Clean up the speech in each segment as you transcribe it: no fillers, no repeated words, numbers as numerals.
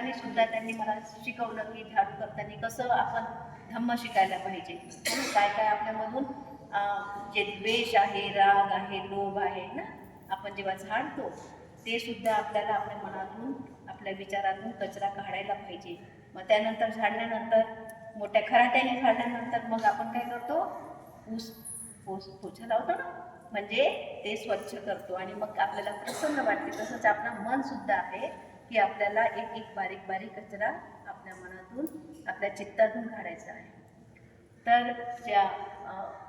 झाडाने सुद्धा त्यांनी मला शिकवलं की झाडू करताना कसं आपण धम्म शिकायला पाहिजे. काय काय आपल्यामधून जे द्वेष आहे, राग आहे, लोभ आहे ना, आपण जेव्हा झाडतो ते सुद्धा आपल्याला आपल्या मनातून, आपल्या विचारातून कचरा काढायला पाहिजे. मग त्यानंतर झाडल्यानंतर, मोठ्या खराट्याने झाडल्यानंतर मग आपण काय करतो, पोछा लावतो ना, म्हणजे ते स्वच्छ करतो आणि मग आपल्याला प्रसन्न वाटते. तसंच आपलं मन सुद्धा आहे की आपल्याला एक एक बारीक बारीक कचरा आपल्या मनातून, आपल्या चित्तातून काढायचा आहे. तर ज्या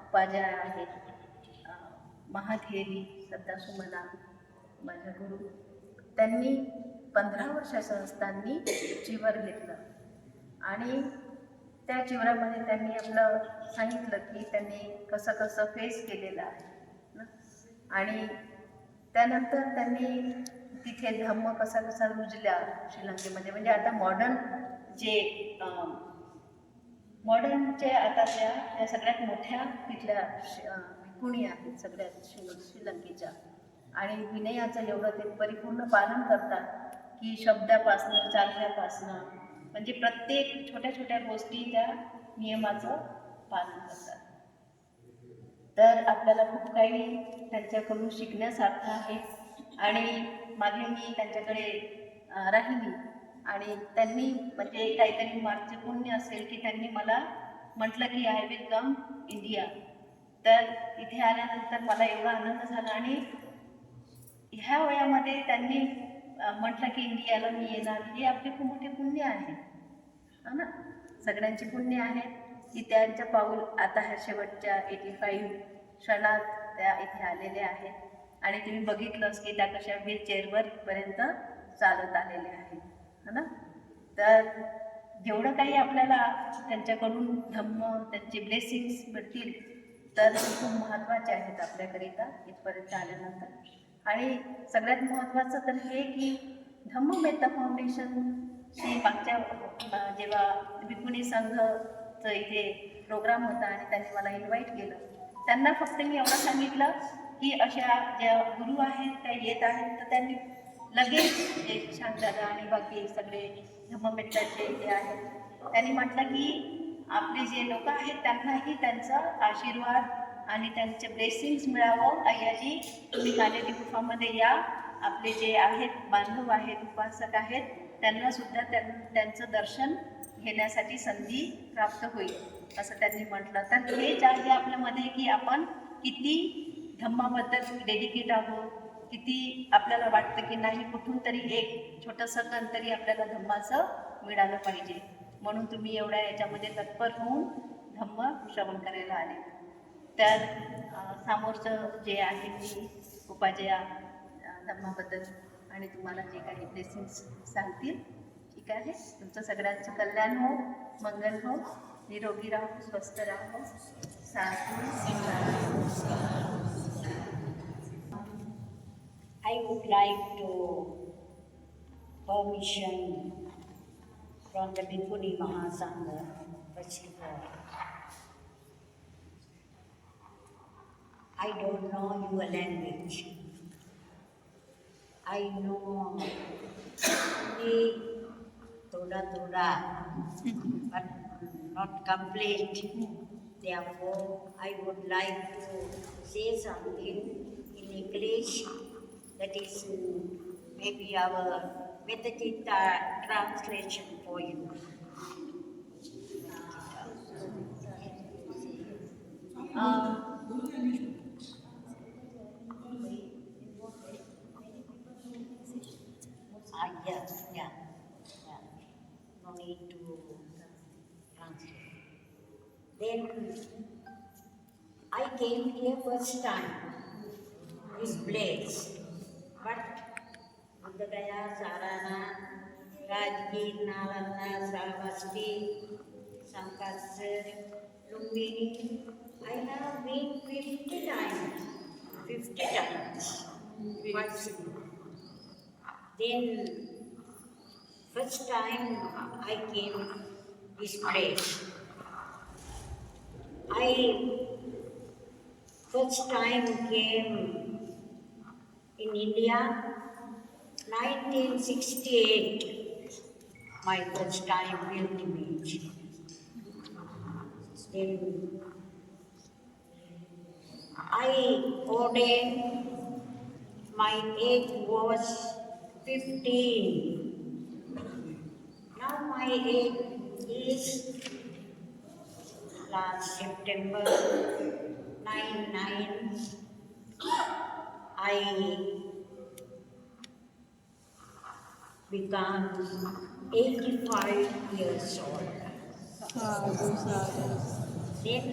उपाध्या आहेत, महाथेरी श्रद्धा सुमना माझ्या गुरु, त्यांनी 15 वर्षाचं असताना चिवर घेतलं आणि त्या चिवरामध्ये त्यांनी आपलं सांगितलं की त्यांनी कसं कसं फेस केलेलं आहे ना. आणि त्यानंतर त्यांनी तिथे धम्म कसा कसा रुजला श्रीलंकेमध्ये. म्हणजे आता मॉडर्नचे आता त्या सगळ्यात मोठ्या तिथल्या भिकुणी आहेत सगळ्यात श्रीलंकेच्या, आणि विनयाचं एवढं ते परिपूर्ण पालन करतात की शब्दापासनं, चालण्यापासनं, म्हणजे प्रत्येक छोट्या छोट्या गोष्टी त्या नियमाचं पालन करतात. तर आपल्याला खूप काही त्यांच्याकडून शिकण्यासारखं आहे. आणि मागे मी त्यांच्याकडे राहिली आणि त्यांनी म्हणजे काहीतरी मागचे पुण्य असेल की त्यांनी मला म्हटलं की आय विल कम इंडिया. तर इथे आल्यानंतर मला एवढा आनंद झाला आणि ह्या वयामध्ये त्यांनी म्हटलं की इंडियाला मी येणार. हे आपले खूप मोठे पुण्य आहे ना, सगळ्यांची पुण्य आहे की त्यांच्या पाऊल आता ह्या शेवटच्या 85 क्षणात त्या इथे आलेल्या आहेत. आणि तुम्ही बघितलंच की त्या कशा व्हीलचेअरवर पर्यंत चालत आलेल्या आहेत ना. तर जेवढं काही आपल्याला त्यांच्याकडून धम्म, त्यांचे ब्लेसिंग्स मिळतील तर खूप महत्त्वाचे आहेत आपल्याकरिता इथपर्यंत आल्यानंतर. आणि सगळ्यात महत्त्वाचं तर हे की धम्म मेहता फाउंडेशनची मागच्या जेव्हा भिकुणी संघचं इथे प्रोग्राम होता आणि त्यांनी मला इन्व्हाइट केलं, त्यांना फक्त मी एवढं सांगितलं की अशा ज्या गुरु आहेत त्या येत आहेत, तर त्यांनी लगेच जे शांतदा आणि बाकी सगळे धम्ममेत्ताचे जे आहेत त्यांनी म्हटलं की आपले जे लोक आहेत त्यांनाही त्यांचा आशीर्वाद आणि त्यांचे ब्लेसिंग्स मिळावं. अय्याजी तुम्ही कालेली गुफामध्ये या, आपले जे आहेत बांधव आहेत, उपासक आहेत, त्यांना सुद्धा त्यांचं दर्शन घेण्यासाठी संधी प्राप्त होईल असं त्यांनी म्हटलं. तर हेच आहे आपल्यामध्ये की आपण किती धम्माबद्दल डेडिकेट आहोत, किती आपल्याला वाटतं की नाही कुठून तरी एक छोटंसं कण तरी आपल्याला धम्माचं मिळालं पाहिजे. म्हणून तुम्ही एवढ्या याच्यामध्ये तत्पर होऊन धम्म श्रवण करायला आले. तर समोरचं जे आहे मी उपाध्या धम्माबद्दल आणि तुम्हाला जे काही ब्लेसिंग्स सांगतील, ठीक आहे. तुमचं सगळ्यांचं कल्याण हो, मंगल हो, निरोगी राहो, स्वस्थ राहो. I would like to permission from the Bhikkhuni Mahasangha, first of all. I don't know your language. I know only thoda, but not complete. Therefore, I would like to say something in English. That is maybe our Vedagita translation for you. Yeah. No need to translate. Then I came here first time, this place. But Buddhagaya, Saranath, Rajgir, Nalanda, Sravasti, Sankasar, Lumbini, I have been 50 times. Then first time I came this place. I first time came in India 1968. my first time pilgrimage. Then I ordained, my age was 15. Now my age is last September 99. I become 85 years old. Sadhu, sadhu. Then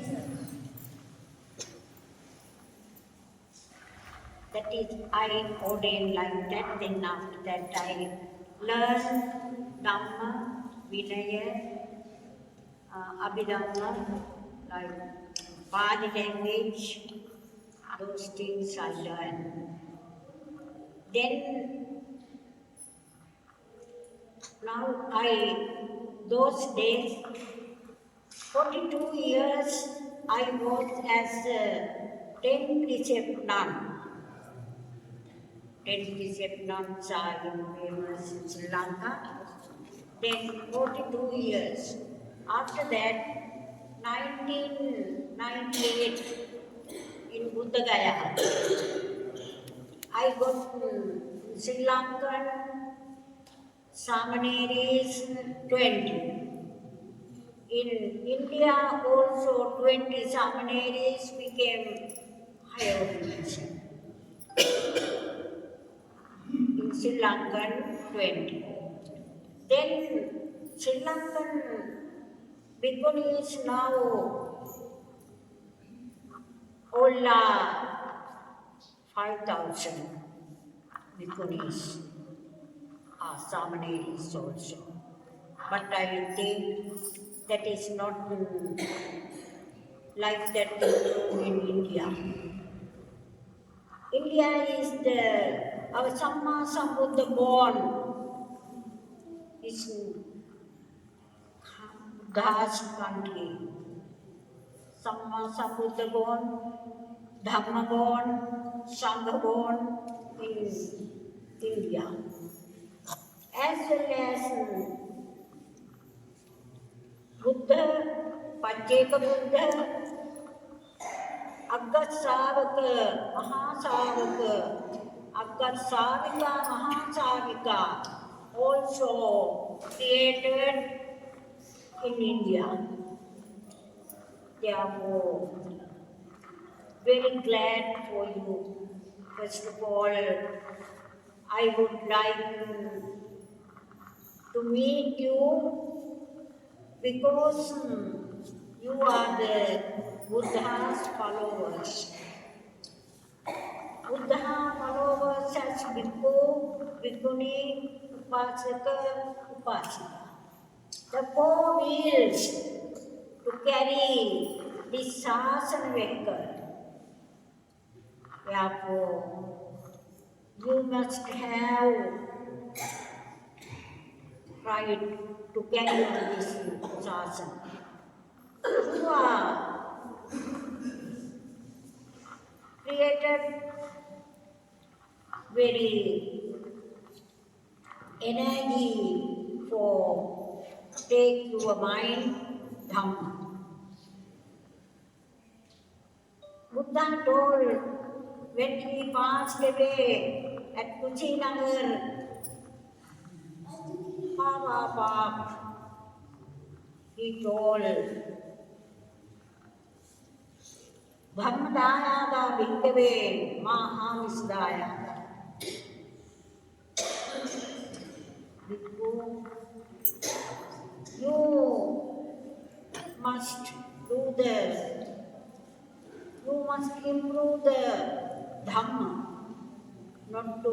that is, I ordained like that. Then after that, I learned Dhamma, Vinaya, Abhidhamma, like Pali language, those things I learned. Then now those days, 42 years, I was as a 10 precept nun. 10 precept nuns are famous in Sri Lanka. Then 42 years. After that, 1998 in Buddha Gaya, I got Sri Lankan Samaneris 20. In India also 20 Samaneris became higher ordination. In Sri Lankan 20. Then Sri Lankan Bhikkhunis now Ola 5,000 Bhikkhunis are Samaneris also. But I think that is not like that in India. India is our Samma Sambuddha born is Buddha's country. Samma Sambuddha born, Dhamma born, Sangha born in India. As well as Buddha, Pacheka Buddha, Aggat Savaka, Mahasavaka, Aggat Savika, Mahasavika, also created in India. Therefore, very glad for you. First of all, I would like to meet you because you are the Buddha's followers. Buddha followers as Bhikkhu, Bhikkhuni, Upasaka, Upasika. The four wheels to carry this Sasana vehicle. Therefore, you must have right to carry on this Sasana. You are created very energy for take your mind Dhamma. Buddha told when he passed away at Kuchinagar, he told Dhammadayada Bhikkhave Mahamisdayada. Bhikkhu, you must improve the Dhamma, not to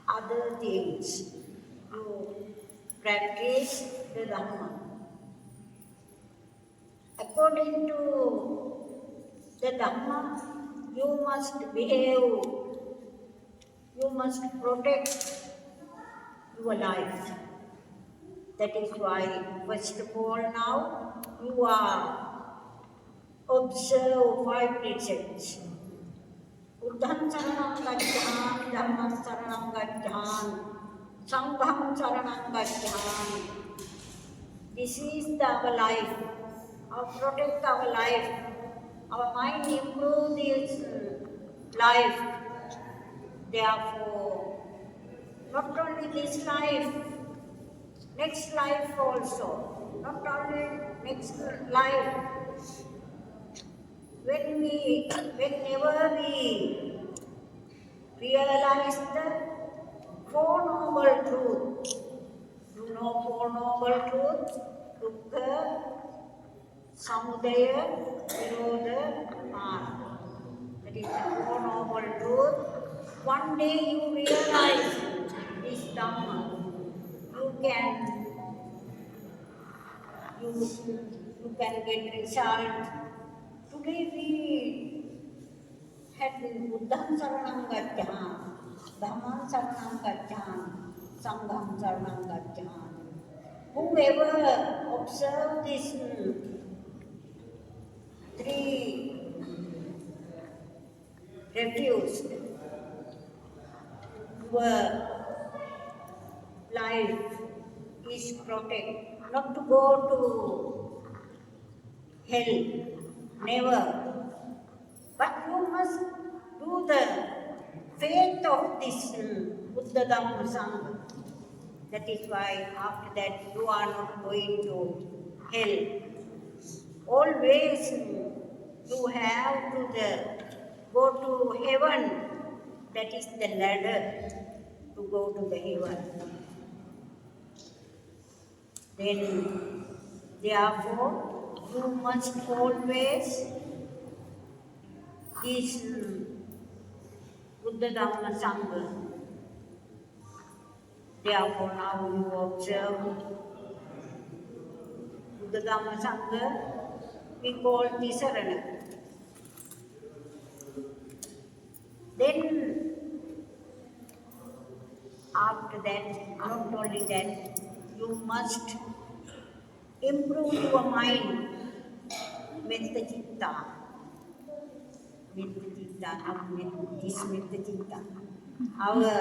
other things. You practice the Dhamma. According to the Dhamma, you must behave, you must protect your life. That is why, first of all, now you are observe 5 precepts. Buddham saranam gacchami, dhammam saranam gacchami, Sangham Saranam Gacchami. This is our life. Our protect our life. Our mind improve this life. Therefore, not only this life, next life also. Not only next life. Whenever we realize the Four Noble Truths, you know Four Noble Truths, Dukkha, Samudaya, Nirodha, Marga. That is the Four Noble Truths. One day you realize this Dhamma, you can get result. Today we had Buddham Saranam Gacchami, Dhammam Saranam Gacchami, Sangham Saranam Gacchami. Whoever observe these three refuges, your life is protected. Not to go to hell, never. But you must do the faith of this Buddha Dhamma Sangha. That is why after that you are not going to hell. Always you have to go to heaven. That is the ladder to go to the heaven. Then, therefore, you must always this Buddha Dhamma Sangha. Therefore, now you observe Buddha Dhamma Sangha, we call Tisarana. Then, after that, not only that, you must improve your mind, Metta Citta. Metta Citta, not this Metta Citta. Our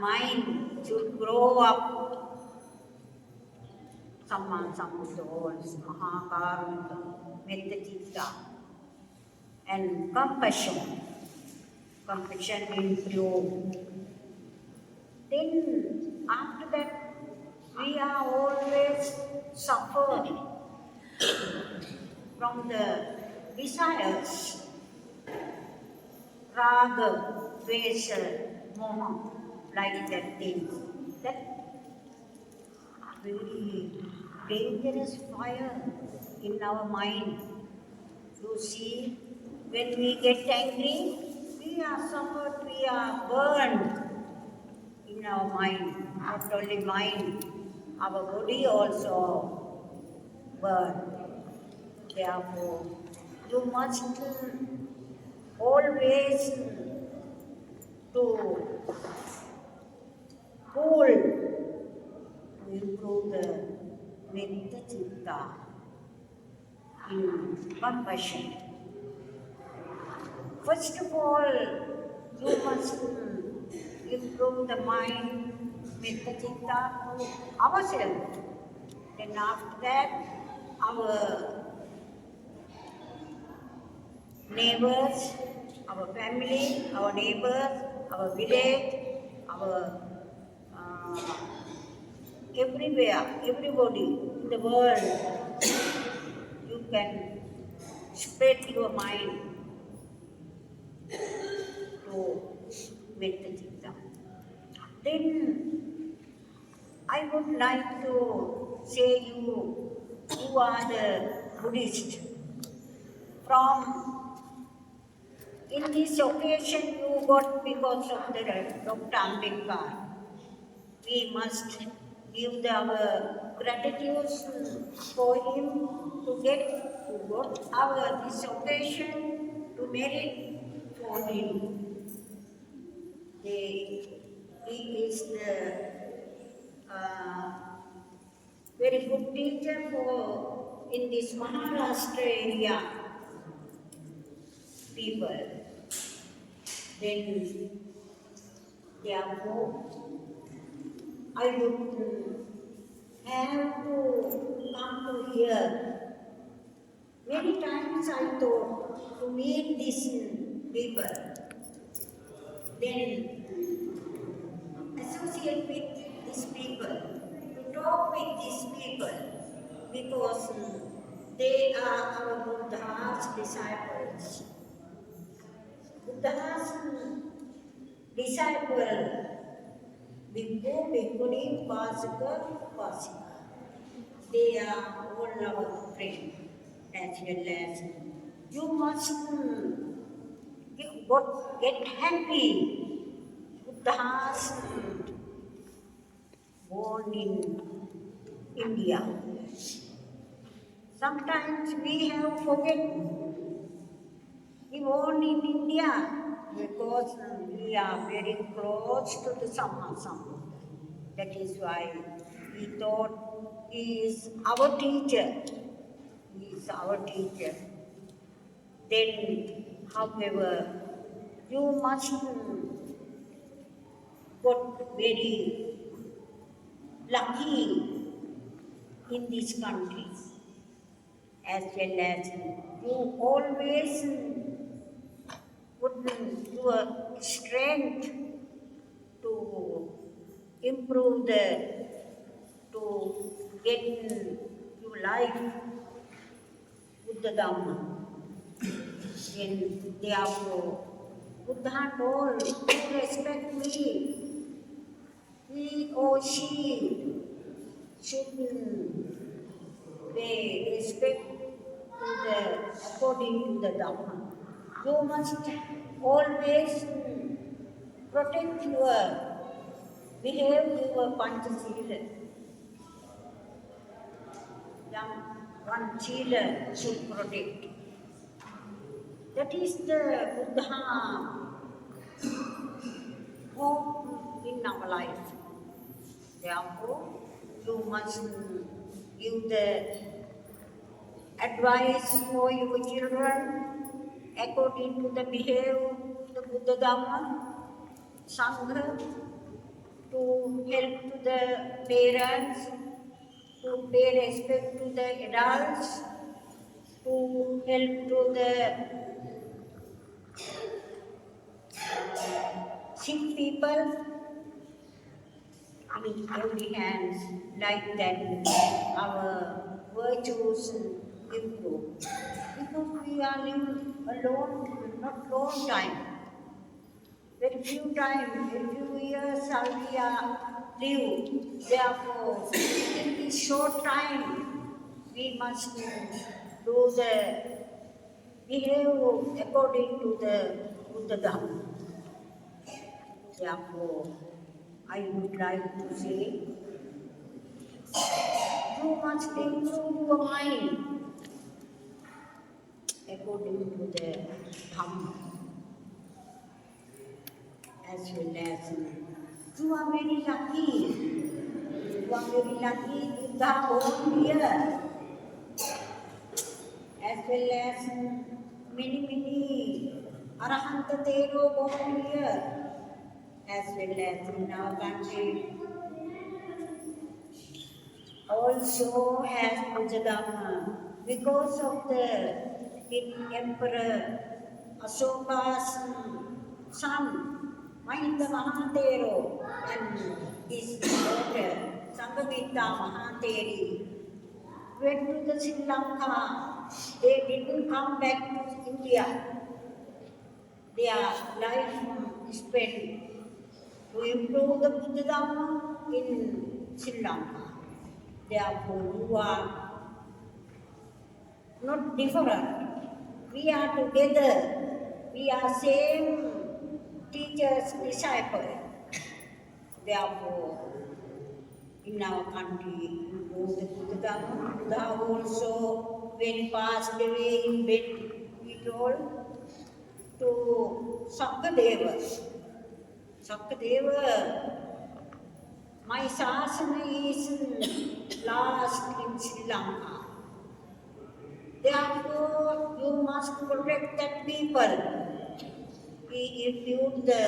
mind should grow up. Samman Sambuddha, Mahakarmika, Metta Citta, and compassion. Compassion improve. Then, after that, we are always suffered from the desires, raga, dvesha, moha, like that things. That very dangerous fire in our mind. You see, when we get angry, we are suffered, we are burned in our mind. Not only mind, our body also burn. Therefore, you must always to cool to improve the Metta Citta in compassion. First of all, you must improve the mind, Metta Citta to ourselves. Then after that, our neighbors, our family, our neighbors, our village, our everywhere, everybody in the world, you can spread your mind to Metta Citta. Then I would like to say you who are the Buddhist. From in this occasion you got because of the Dr. Ambedkar. We must give our gratitude for him to got our this occasion to merit for him. He is the very good teacher for in this Maharashtra area people. Then therefore I would have to come to here. Many times I thought to meet these people, then associate with these people, to talk with these people, because they are our Buddha's disciples. Buddha's disciple, Bhikkhu, Bhikkhuni, Upasaka, Upasika. They are all our friends, as well as you must get happy. Buddha's born in India. Sometimes we have forgotten he born in India because we are very close to the Sammasam. That is why he thought he is our teacher. He is our teacher. Then, however, you must got very lucky in this country, as well as you always put your strength to improve to get your life with the Dhamma. And therefore, Buddha told, to respect me, he or she should pay respect to according to the Dhamma. You must always protect behave your Panchasila. One Sila should protect. That is the Buddha hope in our life. Therefore, you must give the advice for your children according to the behavior of the Buddha Dhamma, Sangha, to help to the parents, to pay respect to the adults, to help to the sick people, in every hands, like that our virtues improve. Because we are living alone, not long time. Very few time, very few years we are live. Therefore, in this short time, we must do the behave according to the Buddha Dhamma. Therefore, I would like to say, you must improve your mind according to the Dhamma, as well as you are very lucky. You are very lucky Buddha born here, as well as many Arahanta Tero born here, as well as in our country. Also as Buddha because of the Emperor Asoka's son, Mahinda Mahatero, and his daughter, Sanghamita Mahateri, went to the Sri Lanka. They didn't come back to India. Their life spent to improve the Buddha Dhamma in Sri Lanka. Therefore, you are not different. We are together. We are same teacher's disciple. Therefore, in our country, improve the Buddha Dhamma. Buddha also, when he passed away in bed, he told to Sakkadeva, my sasana is last in Sri Lanka. Therefore, you must protect that people. He issued the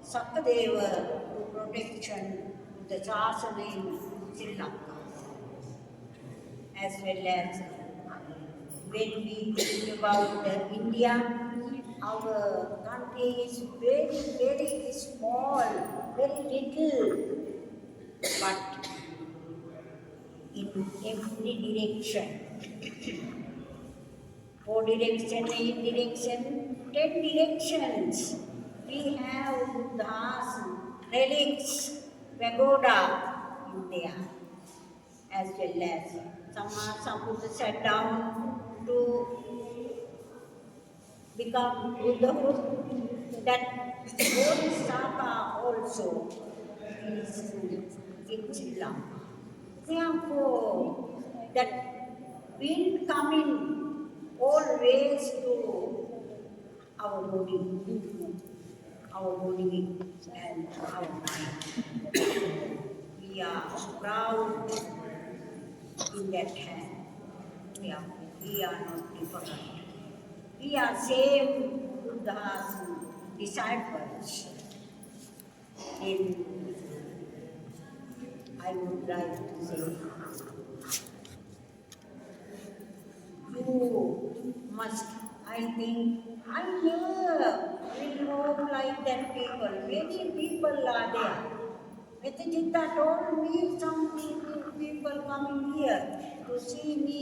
Sakkadeva to protection to the Sasana in Sri Lanka, as well as when we think about India, our country is very, very small, very little, but in every direction. 4 direction, 8 direction, 10 directions. We have Buddha's relics, pagoda in there, as well as Sammasambuddha sat down to become Buddhahood. That Bodhisattva also is in Sri Lanka. Therefore, that wind coming always to our body and our mind. We are proud in that hand. We are not different. We are same Buddha's disciples. Then I would like to say, you must, I think, I never will hope like that people. Many people are there. Vedanta told me some people coming here to see me,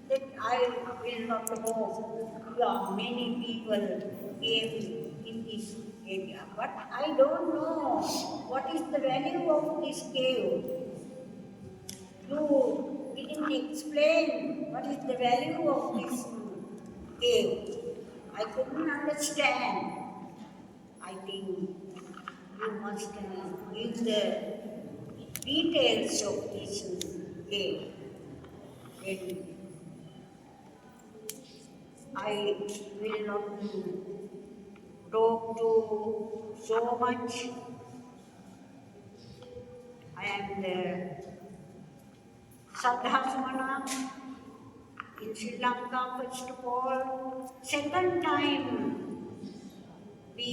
that I will not hope. Yeah, many people came in this area, but I don't know what is the value of this cave. You didn't explain what is the value of this cave. I couldn't understand. I think you must give the details of this cave. Then I will not talk to so much. I am the Sadhasamana in Sri Lanka, first of all. Second time, we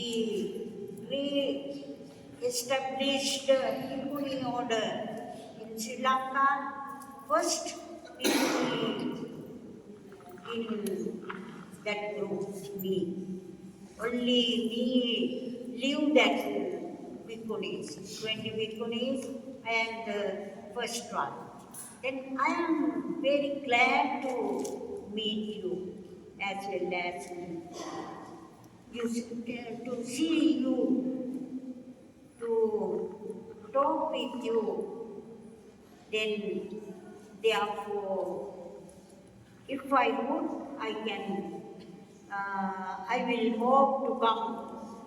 re-established the Hikuni order in Sri Lanka. First, Hikuni in that group, me. Only me leave that Bhikkhunis, 20 Bhikkhunis, and the first one. Then I am very glad to meet you, as well as to see you, to talk with you. Then, therefore, if I would, I will hope to come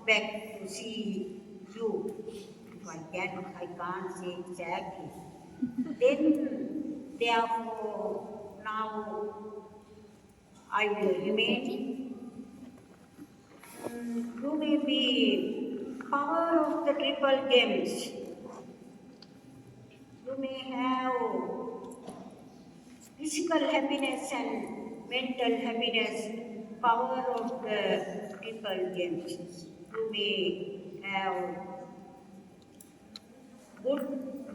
back to see you. If I can, I can't say exactly. Then, therefore, now I will remain. You may be power of the triple gems. You may have physical happiness and mental happiness, power of the triple gems. You may have good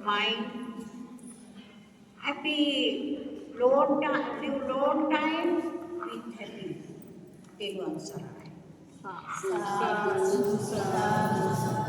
mind, happy long time with happy. Devan Saranai. Sadhu, sadhu, sadhu.